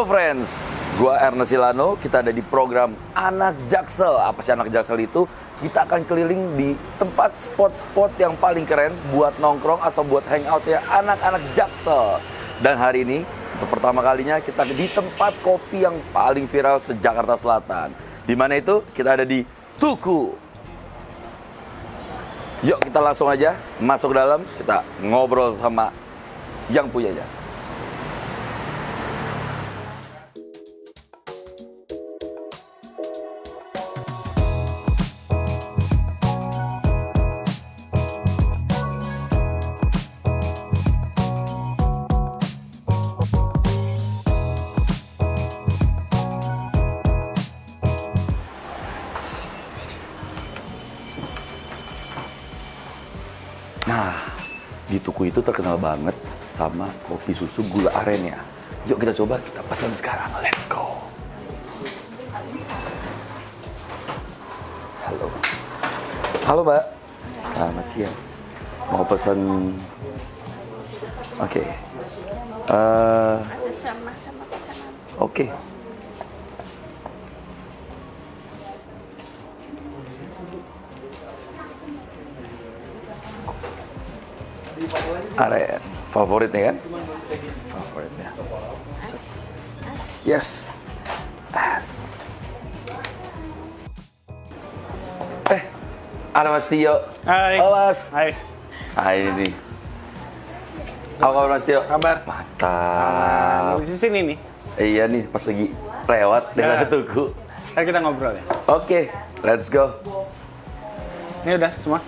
Halo friends, gua Ernest Silano. Kita ada di program Anak Jaksel. Apa sih Anak Jaksel itu? Kita akan keliling di tempat spot-spot yang paling keren buat nongkrong atau buat hangout ya anak-anak Jaksel. Dan hari ini untuk pertama kalinya kita di tempat kopi yang paling viral se-Jakarta Selatan. Di mana itu? Kita ada di Tuku. Yuk kita langsung aja masuk ke dalam, kita ngobrol sama yang punyanya. Nah, di Tuku itu terkenal banget sama kopi susu gula arennya. Yuk kita coba, kita pesan sekarang. Let's go. Halo. Halo, Mbak. Selamat siang. Mau pesan... Oke. Sama-sama pesanan. Oke. Aren, favoritnya kan? Favoritnya. Yes. As. Ada Mas Tio. Hai. Halo Mas. Hai. Hai ini. Apa kabar Mas Tio? Kabar? Mantap. Di sini nih. Iya nih, pas lagi lewat daerah Tuku. Ntar kita ngobrol ya. Oke, let's go. Ini udah semua.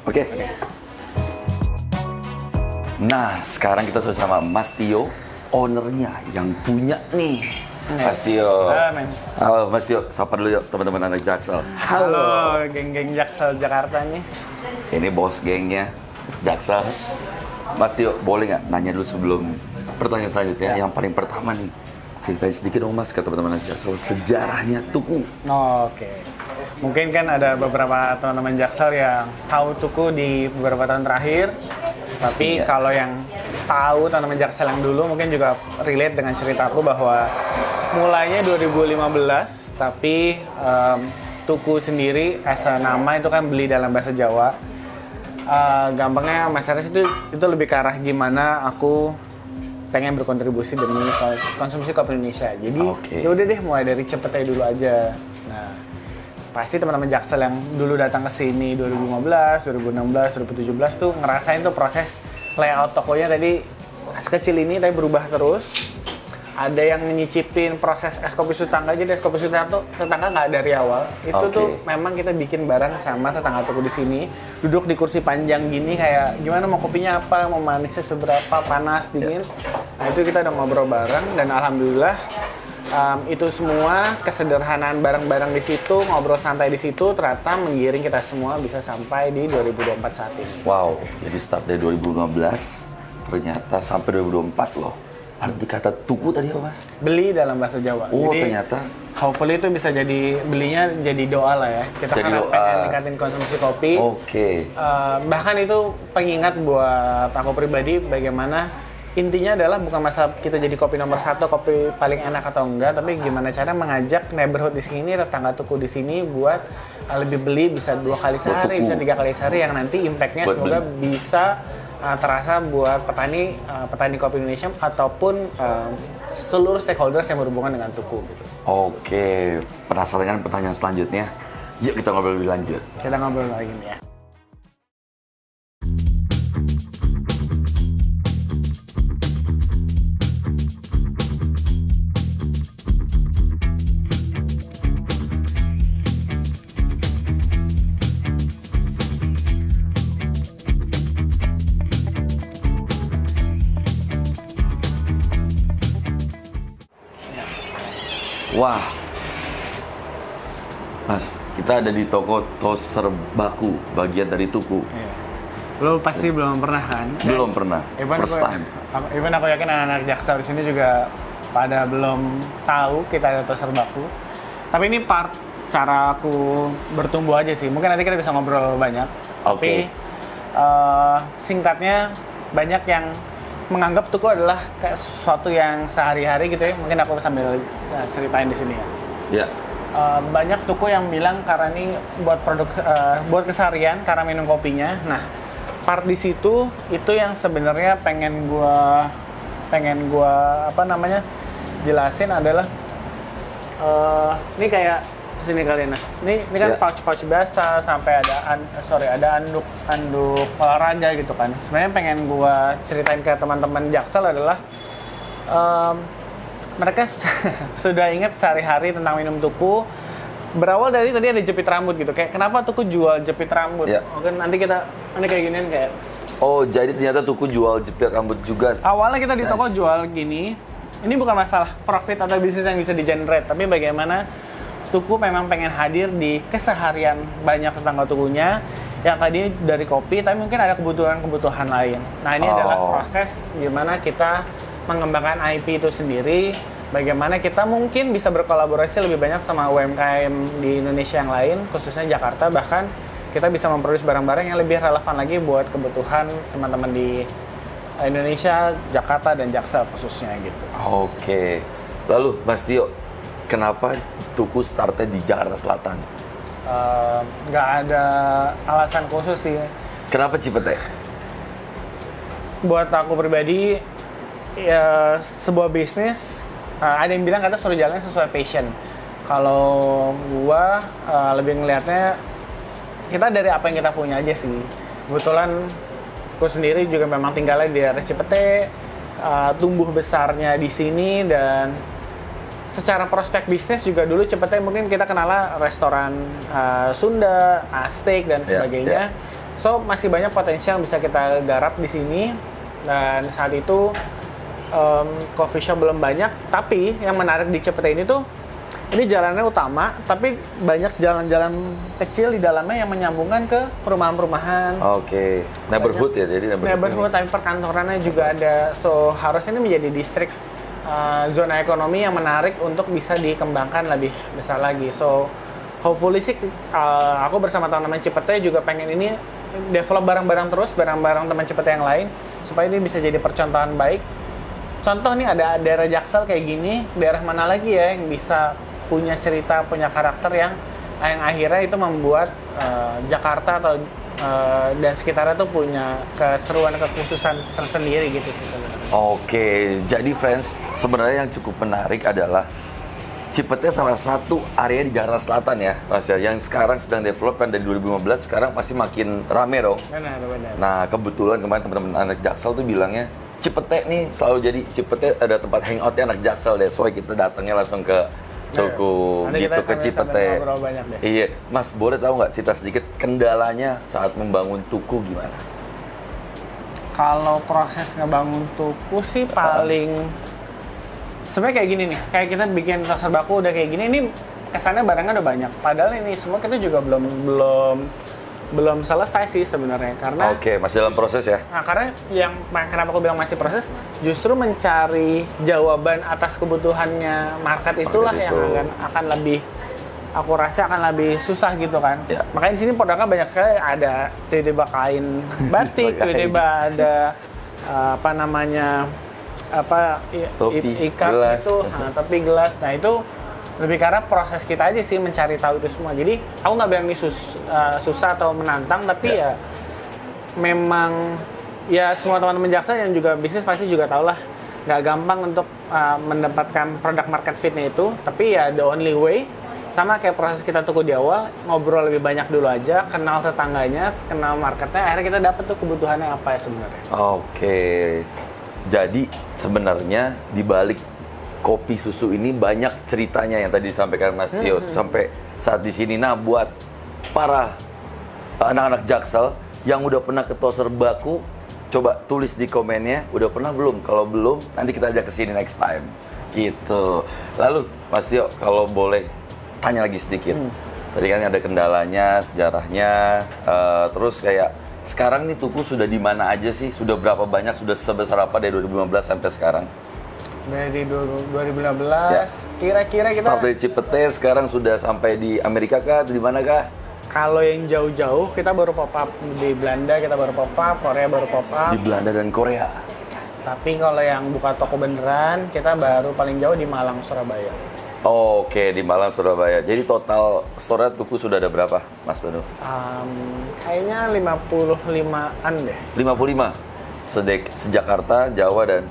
Oke. Nah, sekarang kita sudah sama Mas Tio, ownernya yang punya nih. Mas Tio. Men. Halo Mas Tio, sapa dulu yuk teman-teman anak Jaksel. Halo, geng-geng Jaksel Jakarta nih. Ini bos gengnya Jaksel. Mas Tio, boleh nggak nanya dulu sebelum pertanyaan selanjutnya? Ya. Yang paling pertama nih, ceritain sedikit dong Mas ke teman-teman anak Jaksel sejarahnya Tuku. Oke. Mungkin kan ada beberapa teman-teman Jaksel yang tahu Tuku di beberapa tahun terakhir. Tapi Pastinya. kalau yang tahu teman-teman Jaksel yang dulu mungkin juga relate dengan cerita aku bahwa mulainya 2015, tapi Tuku sendiri as a nama itu kan beli dalam bahasa Jawa. Gampangnya Mas Aris itu lebih ke arah gimana aku pengen berkontribusi demi konsumsi kopi Indonesia. Jadi ya udah deh mulai dari cepetnya dulu aja. Nah, pasti teman-teman Jaksel yang dulu datang ke sini 2015, 2016, 2017 tuh ngerasain tuh proses layout tokonya tadi sekecil ini tapi berubah terus. Ada yang nyicipin proses es kopi susu tetangga, jadi es kopi susu tetangga nggak dari awal. Itu tuh memang kita bikin bareng sama tetangga Tuku di sini. Duduk di kursi panjang gini kayak gimana mau kopinya apa, mau manisnya seberapa, panas, dingin. Nah itu kita udah ngobrol bareng dan alhamdulillah itu semua kesederhanaan bareng-bareng di situ, ngobrol santai di situ, ternyata menggiring kita semua bisa sampai di 2024 saat ini. Wow, jadi start dari 2015, ternyata sampai 2024 loh. Arti kata Tuku tadi apa Mas? Beli dalam bahasa Jawa. Oh jadi, ternyata. hopefully itu bisa jadi, belinya jadi doa lah ya. Kita Jadi kan doa. pengen ningkatin konsumsi kopi. Oke. Bahkan itu pengingat buat aku pribadi bagaimana intinya adalah bukan masa kita jadi kopi nomor satu, kopi paling enak atau enggak, tapi gimana cara mengajak neighborhood di sini, tetangga Tuku di sini buat lebih beli bisa 2 kali sehari, bisa 3 kali sehari yang nanti impactnya Buat semoga beli. bisa terasa buat petani kopi Indonesia ataupun seluruh stakeholders yang berhubungan dengan Tuku gitu. Oke, penasaran kan pertanyaan selanjutnya? Yuk kita ngobrol lebih lanjut. Kita ngobrol lagi nih ya. Wah, Mas, kita ada di toko toser baku, bagian dari Tuku. Iya. Lo pasti belum pernah kan? Belum pernah, first time. Even aku yakin anak-anak Jaksel di sini juga pada belum tahu kita ada toser baku. Tapi ini part cara aku bertumbuh aja sih. Mungkin nanti kita bisa ngobrol banyak. Oke. Tapi singkatnya banyak yang menganggap tuku adalah kayak sesuatu yang sehari-hari gitu ya. Mungkin aku sambil ceritain di sini ya. Ya. Banyak tuku yang bilang karena ini buat produk buat keseharian karena minum kopinya. Nah, part di situ itu yang sebenarnya pengen gua jelasin adalah ini kayak sini kali Nas. Ini kan pouch biasa sampai ada anduk olahraga gitu kan. Sebenarnya pengen gua ceritain ke teman-teman Jaksel adalah mereka sudah ingat sehari-hari tentang minum tuku. Berawal dari tadi ada jepit rambut gitu. Kayak kenapa tuku jual jepit rambut? Oke, nanti kayak ginian kayak. Oh, jadi ternyata tuku jual jepit rambut juga. Awalnya kita di toko jual gini. Ini bukan masalah profit atau bisnis yang bisa di-generate, tapi bagaimana tuku memang pengen hadir di keseharian banyak tetangga tukunya yang tadi dari kopi, tapi mungkin ada kebutuhan-kebutuhan lain. Nah, ini adalah proses gimana kita mengembangkan IP itu sendiri, bagaimana kita mungkin bisa berkolaborasi lebih banyak sama UMKM di Indonesia yang lain, khususnya Jakarta, bahkan kita bisa memproduksi barang-barang yang lebih relevan lagi buat kebutuhan teman-teman di Indonesia, Jakarta, dan Jaksel khususnya gitu. Oke. Lalu Mas Tio, kenapa tuku startnya di Jakarta Selatan? Nggak ada alasan khusus sih. Kenapa Cipete? Buat aku pribadi, ya, sebuah bisnis, ada yang bilang kata suruh jalan sesuai passion. Kalau gua lebih ngelihatnya kita dari apa yang kita punya aja sih. Kebetulan aku sendiri juga memang tinggalnya di daerah Cipete, tumbuh besarnya di sini, dan secara prospek bisnis juga dulu Cipete mungkin kita kenal restoran Sunda, steak dan sebagainya. So masih banyak potensial yang bisa kita garap di sini, dan saat itu coffee shop belum banyak. Tapi yang menarik di Cipete ini tuh, ini jalannya utama, tapi banyak jalan-jalan kecil di dalamnya yang menyambungkan ke perumahan-perumahan. Oke. Neighborhood ya, jadi neighborhood, tapi perkantorannya juga ada. So harusnya ini menjadi distrik zona ekonomi yang menarik untuk bisa dikembangkan lebih besar lagi. So hopefully sih aku bersama teman-teman Cipete juga pengen ini develop barang-barang terus, barang-barang teman Cipete yang lain, supaya ini bisa jadi percontohan baik. Contoh nih ada daerah Jaksel kayak gini, daerah mana lagi ya yang bisa punya cerita, punya karakter yang akhirnya itu membuat Jakarta atau dan sekitarnya tuh punya keseruan, kekhususan tersendiri gitu sih sebenarnya. Oke, jadi friends, sebenarnya yang cukup menarik adalah Cipete salah satu area di Jakarta Selatan ya, Mas ya, yang sekarang sedang development dari 2015, sekarang pasti makin rame dong. Benar. Nah, kebetulan kemarin teman-teman anak Jaksel tuh bilangnya, Cipete nih selalu jadi, Cipete ada tempat hangoutnya anak Jaksel deh, so kita datangnya langsung ke Tuku gitu, ke Cipete. Iya, Mas boleh tahu nggak cerita sedikit kendalanya saat membangun Tuku gimana? Kalau proses ngebangun Tuku sih paling sebenarnya kayak gini nih, kayak kita bikin rasa baku udah kayak gini, ini kesannya barangnya udah banyak. Padahal ini semua kita juga belum selesai sih sebenarnya, karena masih dalam proses ya. Nah, karena kenapa aku bilang masih proses, justru mencari jawaban atas kebutuhannya market itulah yang akan lebih, aku rasa akan lebih susah gitu kan. Ya. Makanya di sini produknya banyak sekali, ada tiba-tiba kain batik, tiba-tiba ada ikat gelas. itu, topi gelas. Nah itu lebih karena proses kita aja sih mencari tahu itu semua. Jadi aku nggak bilang ini susah atau menantang, tapi ya memang ya semua teman-teman Jaksel yang juga bisnis pasti juga tahu lah, nggak gampang untuk mendapatkan produk market fit-nya itu. Tapi ya the only way, sama kayak proses kita tuku di awal, ngobrol lebih banyak dulu aja, kenal tetangganya, kenal marketnya, akhirnya kita dapat tuh kebutuhannya apa ya sebenarnya. Oke, jadi sebenarnya di balik kopi susu ini banyak ceritanya yang tadi disampaikan Mas Tio sampai saat di sini. Nah, buat para anak-anak Jaksel yang udah pernah ke Toser Baku, coba tulis di komennya, udah pernah belum? Kalau belum, nanti kita ajak ke sini next time. Gitu. Lalu, Mas Tio, kalau boleh tanya lagi sedikit. Tadi kan ada kendalanya, sejarahnya, terus kayak sekarang nih Tuku sudah di mana aja sih? Sudah berapa banyak? Sudah sebesar apa dari 2015 sampai sekarang? Dari 2015, kira-kira kita start dari Cipete, sekarang sudah sampai di Amerika kah? Di mana kah? Kalau yang jauh-jauh, kita baru pop up di Belanda, kita baru pop up, Korea baru pop up. Di Belanda dan Korea? Tapi kalau yang buka toko beneran, kita baru paling jauh di Malang, Surabaya. Oke, di Malang, Surabaya. Jadi total store tuku sudah ada berapa, Mas Dono? Kayaknya 55-an deh. 55? Sejakarta, Jawa, dan?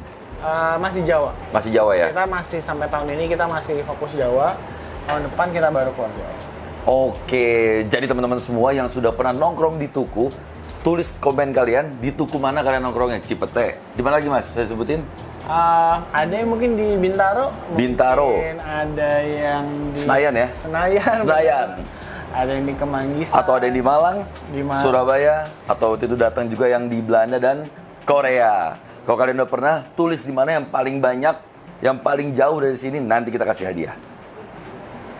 Masih Jawa. Masih Jawa ya? Kita masih sampai tahun ini kita masih fokus Jawa. Tahun depan kita baru keluar Jawa. Oke, jadi teman-teman semua yang sudah pernah nongkrong di tuku, tulis komen kalian di tuku mana kalian nongkrongnya. Cipete. Di mana lagi, Mas? Saya sebutin. Ada yang mungkin di Bintaro. Bintaro. Mungkin ada yang di Senayan ya? Senayan. Ada yang di Kemanggis. Atau ada yang di Malang, Surabaya, atau waktu itu datang juga yang di Belanda dan Korea. Kalau kalian udah pernah, tulis di mana yang paling banyak, yang paling jauh dari sini, nanti kita kasih hadiah.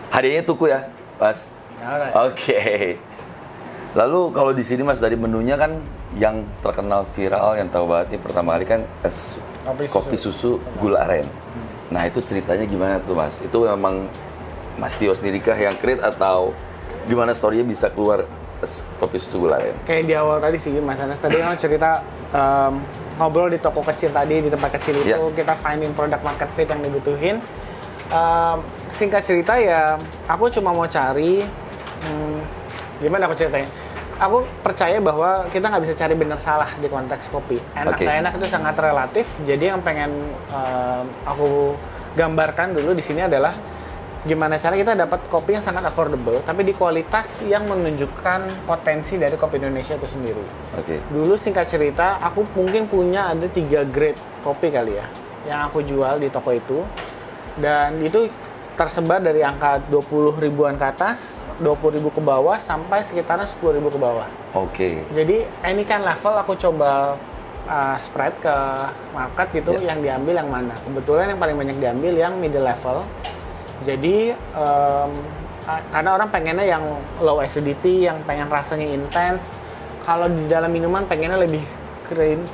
Hadiahnya tuku ya, Mas? Alright. Oke. Lalu kalau di sini Mas, dari menunya kan yang terkenal viral, yang tahu banget nih pertama kali kan es kopi susu gula aren. Nah itu ceritanya gimana tuh Mas? Itu memang Mas Tio sendiri kah yang create atau gimana story-nya bisa keluar es kopi susu gula aren? Kayak di awal tadi sih Mas Anas tadi kan cerita ngobrol di toko kecil tadi, di tempat kecil itu kita finding product market fit yang dibutuhin. Singkat cerita ya, aku cuma mau cari gimana aku ceritanya. Aku percaya bahwa kita nggak bisa cari benar salah di konteks kopi. Enak nggak enak itu sangat relatif. Jadi yang pengen aku gambarkan dulu di sini adalah gimana cara kita dapat kopi yang sangat affordable, tapi di kualitas yang menunjukkan potensi dari kopi Indonesia itu sendiri. Dulu singkat cerita, aku mungkin punya ada 3 grade kopi kali ya, yang aku jual di toko itu. Dan itu tersebar dari angka 20 ribuan ke atas, 20 ribu ke bawah, sampai sekitaran 10 ribu ke bawah. Jadi ini kan level aku coba spread ke market gitu, yang diambil yang mana. Kebetulan yang paling banyak diambil yang middle level. Jadi karena orang pengennya yang low acidity, yang pengen rasanya intense. Kalau di dalam minuman pengennya lebih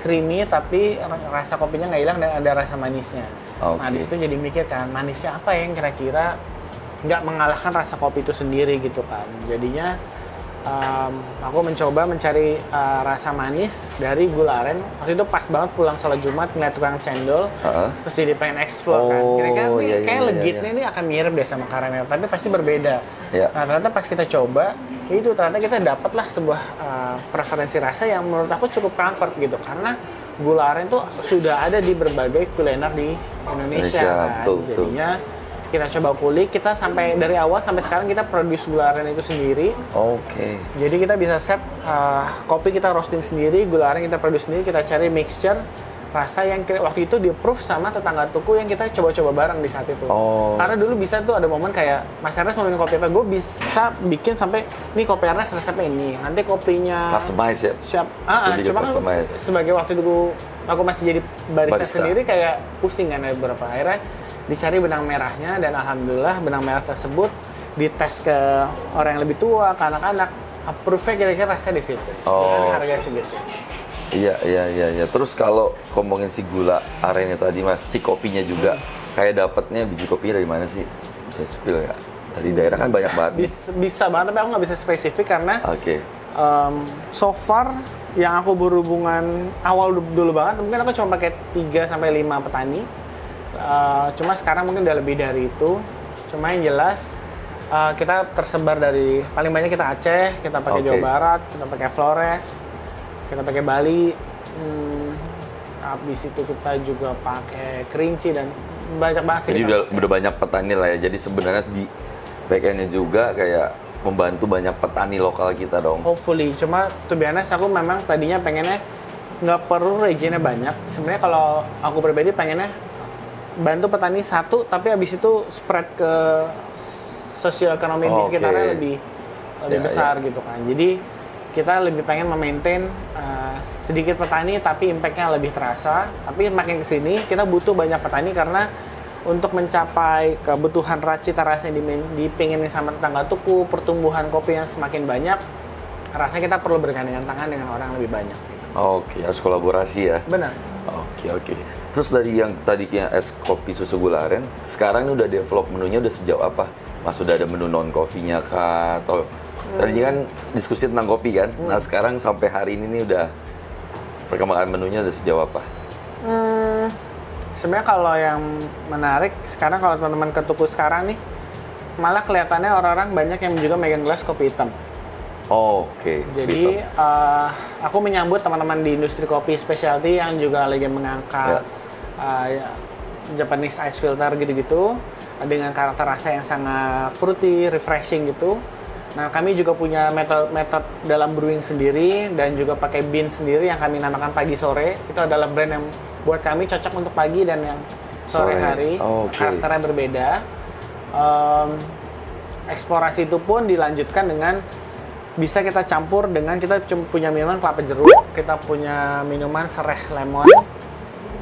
creamy, tapi rasa kopinya nggak hilang dan ada rasa manisnya. Nah di situ jadi mikir kan, manisnya apa yang kira-kira nggak mengalahkan rasa kopi itu sendiri gitu kan. Jadinya aku mencoba mencari rasa manis dari gula aren. Waktu itu pas banget pulang sholat Jumat ngeliat tukang cendol, terus jadi pengen explore kan. Kira-kira kayak legitnya ini akan mirip deh sama karamel, tapi pasti berbeda. Nah ternyata pas kita coba, itu ternyata kita dapatlah sebuah preferensi rasa yang menurut aku cukup comfort gitu, karena gula aren tuh sudah ada di berbagai kuliner di Indonesia kan. Jadinya kita coba kulik, kita sampai dari awal sampai sekarang kita produce gula aren itu sendiri. Jadi kita bisa set kopi kita roasting sendiri, gula aren kita produce sendiri, kita cari mixture rasa yang waktu itu di-approve sama tetangga tuku yang kita coba-coba bareng di saat itu. Karena dulu bisa tuh ada momen kayak, Mas Ernest mau minum kopi apa, gue bisa bikin sampai, nih kopi Ernest resepnya ini, nanti kopinya customize ya? Siap. Cuma kan sebagai waktu itu aku masih jadi barista sendiri kayak pusing kan ada beberapa. Akhirnya dicari benang merahnya dan alhamdulillah benang merah tersebut dites ke orang yang lebih tua, ke anak-anak, approve-nya kira-kira rasanya di situ. Dengan harga segitu. Iya. Terus kalau ngomongin si gula arennya tadi Mas, si kopinya juga kayak dapatnya biji kopinya dari mana sih? Bisa spill ya? Dari daerah kan banyak banget. Bisa banget, tapi aku nggak bisa spesifik karena so far yang aku berhubungan awal dulu banget, mungkin aku cuma pakai 3-5 petani. Cuma sekarang mungkin udah lebih dari itu. Cuma yang jelas kita tersebar dari paling banyak kita Aceh, kita pakai Jawa Barat, kita pakai Flores, kita pakai Bali, habis itu kita juga pakai Kerinci dan banyak banget sih. Jadi udah banyak petani lah ya. Jadi sebenarnya di backend-nya juga kayak membantu banyak petani lokal kita dong. Hopefully, cuma to be honest aku memang tadinya pengennya nggak perlu regionnya banyak. Sebenarnya kalau aku pribadi pengennya bantu petani satu, tapi habis itu spread ke sosioekonomi di sekitarnya lebih besar gitu kan. Jadi kita lebih pengen memaintain sedikit petani tapi impact-nya lebih terasa. Tapi makin kesini kita butuh banyak petani karena untuk mencapai kebutuhan cita rasa yang dipinginin sama tetangga tuku, pertumbuhan kopi yang semakin banyak, rasanya kita perlu bergandengan tangan dengan orang lebih banyak. Harus kolaborasi ya. Benar. Oke. Terus dari yang tadinya es kopi susu gula aren, sekarang ini udah develop menunya udah sejauh apa? Mas udah ada menu non kopinya kah? Atau tadinya kan diskusi tentang kopi kan? Nah sekarang sampai hari ini nih udah perkembangan menunya udah sejauh apa? Sebenarnya kalau yang menarik sekarang kalau teman-teman ke tuku sekarang nih, malah kelihatannya orang-orang banyak yang juga megang gelas kopi hitam. Oke. Jadi aku menyambut teman-teman di industri kopi specialty yang juga lagi mengangkat Japanese ice filter gitu-gitu dengan karakter rasa yang sangat fruity, refreshing gitu. Nah, kami juga punya metode dalam brewing sendiri dan juga pakai bean sendiri yang kami namakan pagi sore. Itu adalah brand yang buat kami cocok untuk pagi dan yang sore hari. Karakternya berbeda. Eksplorasi itu pun dilanjutkan dengan bisa kita campur dengan kita punya minuman kelapa jeruk, kita punya minuman sereh lemon.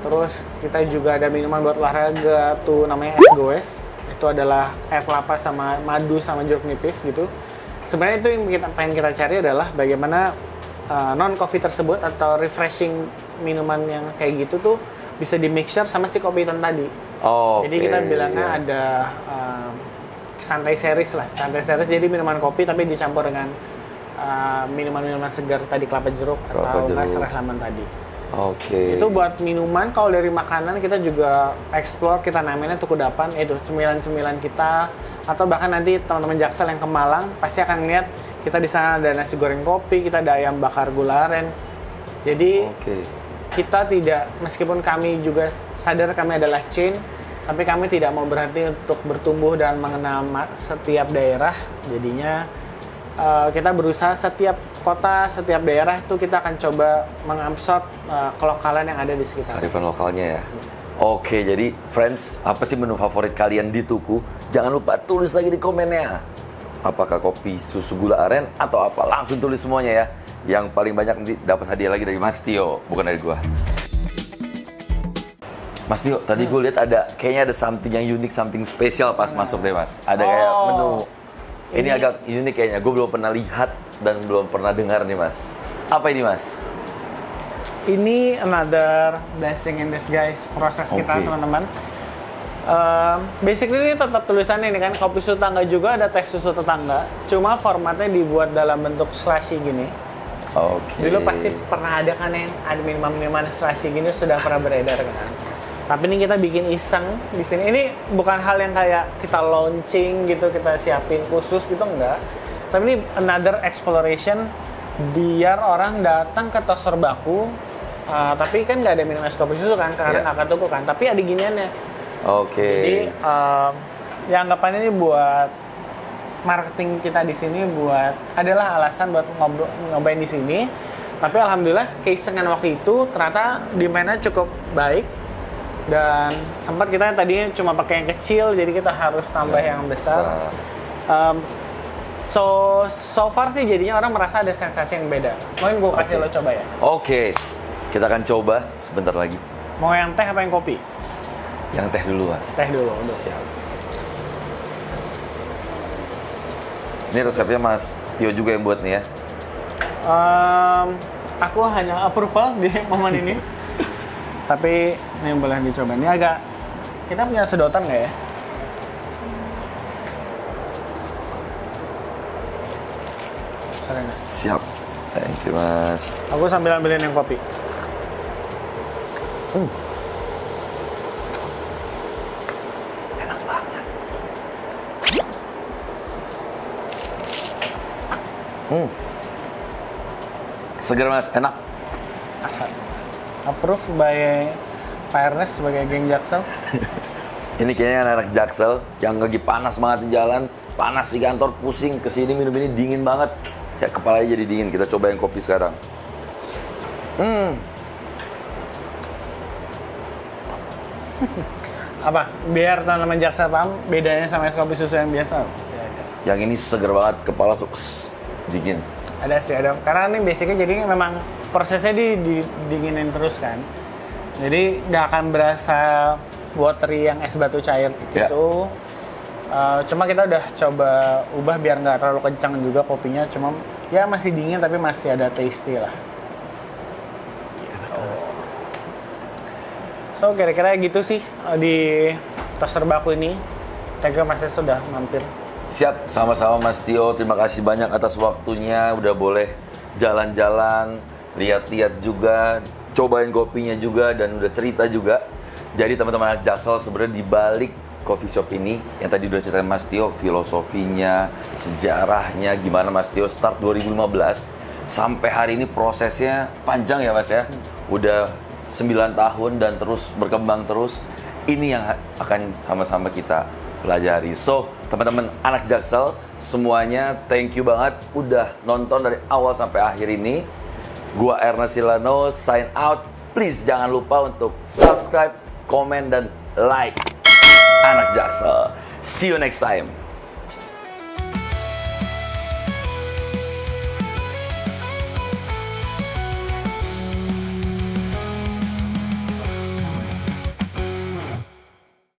Terus kita juga ada minuman buat olahraga tuh namanya es goes. Itu adalah air kelapa sama madu sama jeruk nipis gitu. Sebenarnya itu yang pengen kita cari adalah bagaimana non-coffee tersebut atau refreshing minuman yang kayak gitu tuh bisa di mixture sama si kopi hitam tadi. Jadi kita bilangnya ada santai series lah, santai series jadi minuman kopi tapi dicampur dengan minuman-minuman segar tadi kelapa jeruk atau sereh lemon tadi. Itu buat minuman. Kalau dari makanan kita juga explore, kita namanya tukudapan, itu cemilan-cemilan kita. Atau bahkan nanti teman-teman Jaksel yang ke Malang pasti akan lihat kita di sana ada nasi goreng kopi, kita ada ayam bakar gula aren. Jadi kita tidak, meskipun kami juga sadar kami adalah chain, tapi kami tidak mau berhenti untuk bertumbuh dan mengenal setiap daerah. Jadinya kita berusaha setiap kota, setiap daerah itu kita akan coba mengabsorb kelokalan yang ada di sekitar. Kearifan lokalnya ya. Oke, jadi friends, apa sih menu favorit kalian di Tuku? Jangan lupa tulis lagi di komennya. Apakah kopi susu gula aren atau apa? Langsung tulis semuanya ya. Yang paling banyak nanti dapat hadiah lagi dari Mas Tio, bukan dari gua. Mas Tio, tadi gue lihat kayaknya ada something yang unik, something spesial pas masuk deh Mas. Ada kayak menu. Ini agak unik kayaknya. Gue belum pernah lihat dan belum pernah dengar nih Mas. Apa ini Mas? Ini another blessing in disguise proses kita teman-teman. Basically ini tetap tulisannya ini kan kopi susu tetangga juga ada teh susu tetangga. Cuma formatnya dibuat dalam bentuk slushy gini. Dulu pasti pernah ada kan yang ada minuman-minuman slushy gini sudah pernah beredar kan. Tapi ini kita bikin iseng di sini. Ini bukan hal yang kayak kita launching gitu, kita siapin khusus gitu enggak. Tapi ini another exploration biar orang datang ke Tos Serbaku. Tapi kan nggak ada minum es kopi susu kan, karena nggak akan tuku kan. Tapi ada giniannya. Jadi ya anggapannya ini buat marketing kita di sini adalah alasan buat ngobain di sini. Tapi alhamdulillah keisengan waktu itu ternyata demand-nya cukup baik dan sempat kita tadinya cuma pakai yang kecil, jadi kita harus tambah yang besar. So far sih jadinya orang merasa ada sensasi yang beda. Mungkin gue kasih lo coba ya. Kita akan coba sebentar lagi. Mau yang teh apa yang kopi? Yang teh dulu Mas. Teh dulu. Siap. Ini resepnya Mas Tio juga yang buat nih ya? Aku hanya approval di momen ini. Tapi ini boleh dicoba. Ini agak, kita punya sedotan nggak ya? Siap. Thank you Mas. Aku sambil ambilin yang kopi. Enak banget. Segar Mas, enak. Approve by Pak Ernest sebagai geng Jaksel. Ini kayaknya anak-anak Jaksel yang lagi panas banget di jalan, panas di kantor, pusing, kesini minum ini dingin banget. Kayak kepalanya jadi dingin. Kita coba yang kopi sekarang. Apa? Biar teman-teman Jaksel paham bedanya sama es kopi susu yang biasa. Yang ini seger banget, kepala tuh dingin. Ada sih, ada. Karena ini basicnya jadi memang prosesnya didinginin terus kan. Jadi nggak akan berasa watery yang es batu cair gitu. Cuma kita udah coba ubah biar nggak terlalu kencang juga kopinya. Cuma ya masih dingin tapi masih ada tasty lah. So kira-kira gitu sih di Tos Serbaku ini. Thank you Mas sudah mampir. Siap, sama-sama Mas Tio. Terima kasih banyak atas waktunya. Udah boleh jalan-jalan, lihat-lihat juga. cobain kopinya juga dan udah cerita juga. Jadi teman-teman anak Jaksel sebenarnya di balik coffee shop ini yang tadi udah ceritain Mas Tio, filosofinya, sejarahnya, gimana Mas Tio start 2015 sampai hari ini prosesnya panjang ya Mas ya. Udah 9 tahun dan terus berkembang terus. Ini yang akan sama-sama kita pelajari. So, teman-teman anak Jaksel, semuanya thank you banget udah nonton dari awal sampai akhir ini. Gua Ernest Silano, sign out. Please jangan lupa untuk subscribe, komen, dan like Anak Jaksel. See you next time.